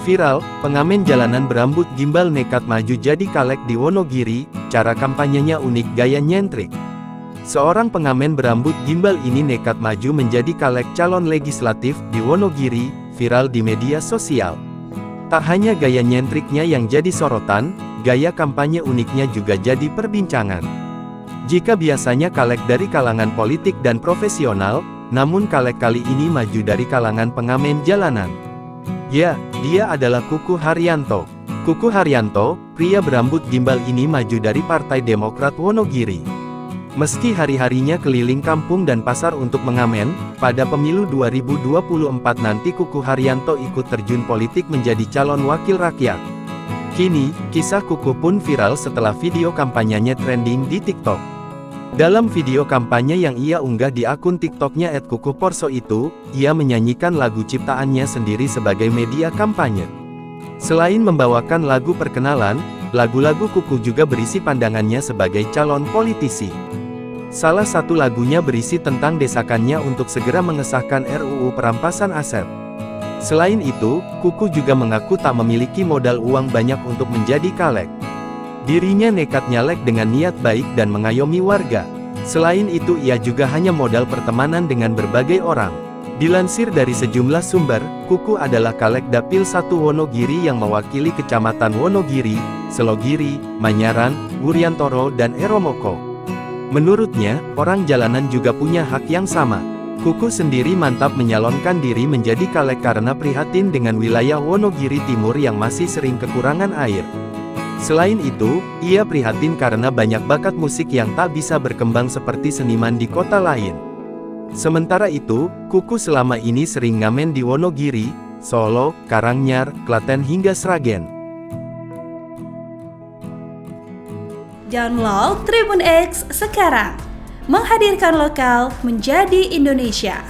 Viral, pengamen jalanan berambut gimbal nekat maju jadi caleg di Wonogiri, cara kampanyenya unik gaya nyentrik. Seorang pengamen berambut gimbal ini nekat maju menjadi caleg calon legislatif di Wonogiri, viral di media sosial. Tak hanya gaya nyentriknya yang jadi sorotan, gaya kampanye uniknya juga jadi perbincangan. Jika biasanya caleg dari kalangan politik dan profesional, namun caleg kali ini maju dari kalangan pengamen jalanan. Ya, dia adalah Kuku Haryanto. Kuku Haryanto, pria berambut gimbal ini maju dari Partai Demokrat Wonogiri. Meski hari-harinya keliling kampung dan pasar untuk mengamen, pada pemilu 2024 nanti Kuku Haryanto ikut terjun politik menjadi calon wakil rakyat. Kini, kisah Kuku pun viral setelah video kampanyenya trending di TikTok. Dalam video kampanye yang ia unggah di akun TikToknya @kukuporso itu, ia menyanyikan lagu ciptaannya sendiri sebagai media kampanye. Selain membawakan lagu perkenalan, lagu-lagu Kuku juga berisi pandangannya sebagai calon politisi. Salah satu lagunya berisi tentang desakannya untuk segera mengesahkan RUU perampasan aset. Selain itu, Kuku juga mengaku tak memiliki modal uang banyak untuk menjadi caleg. Dirinya nekat nyalek dengan niat baik dan mengayomi warga. Selain itu ia juga hanya modal pertemanan dengan berbagai orang. Dilansir dari sejumlah sumber, Kuku adalah caleg Dapil 1 Wonogiri yang mewakili Kecamatan Wonogiri, Selogiri, Manyaran, Wuryantoro dan Eromoko. Menurutnya, orang jalanan juga punya hak yang sama. Kuku sendiri mantap menyalonkan diri menjadi caleg karena prihatin dengan wilayah Wonogiri Timur yang masih sering kekurangan air. Selain itu, ia prihatin karena banyak bakat musik yang tak bisa berkembang seperti seniman di kota lain. Sementara itu, Kuku selama ini sering ngamen di Wonogiri, Solo, Karanganyar, Klaten hingga Sragen. Download Tribun X sekarang, menghadirkan lokal menjadi Indonesia.